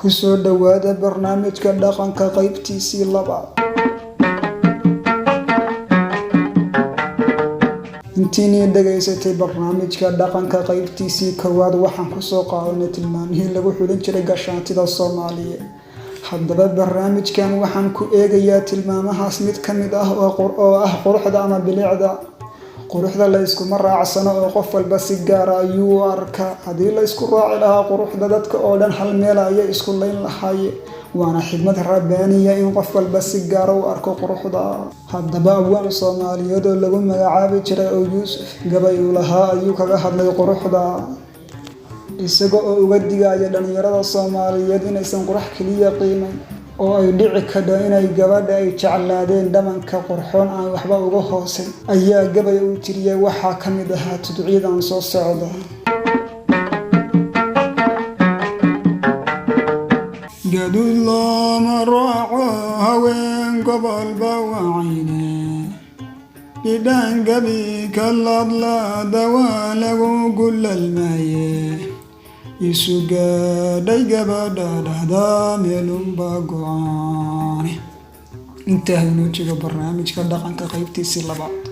kusoo dhawaada barnaamijka dhaqanka qaybtiisii labaad. intiinii dhageysatay barnaamijka dhaqanka qaybtiisii koowaad waxaan kusoo qaadanay tilmaamihii lagu xulin jiray gashaantida Soomaaliyeed. haddaba barnaamijkan waxaan ku eegayaa tilmaamahaas mid ka mid ah oo ah quruxda ama bilicda. quruxda la iskuma raacsano oo qof walba si gaar ah ayuu u arkaa. haddii la isku raaci lahaa quruxda dadka oo dhan hal meel ayay isku layn lahaayeen. waana xigmad rabbaaniya in qof walba si gaar ah u arko quruxda. haddaba abwaan Soomaaliyeed oo lagu magacaabi jiray oo Yuusuf gabay uu lahaa ayuu kaga hadlay quruxda, isaga oo uga digaya dhalinyarada Soomaaliyeed inaysan qurux kaliya qiimayn oo ay dhici karto inay gabadha ay jeclaadeen dhamanka qurxoon aan waxba uga hooseyn. ayaa gabay uu tiriyay waxaa ka mid ahaa tudciidan soo socda. gaduud looma raaco haween gobolba wacayne, bidhaan gabi ka ladlaada waa lagu gulalmaaye, isu gaadhay gabadha dhahda meelunba go'aane. intaa inoo jiro barnaamijka dhaqanka qaybtiisii labaad.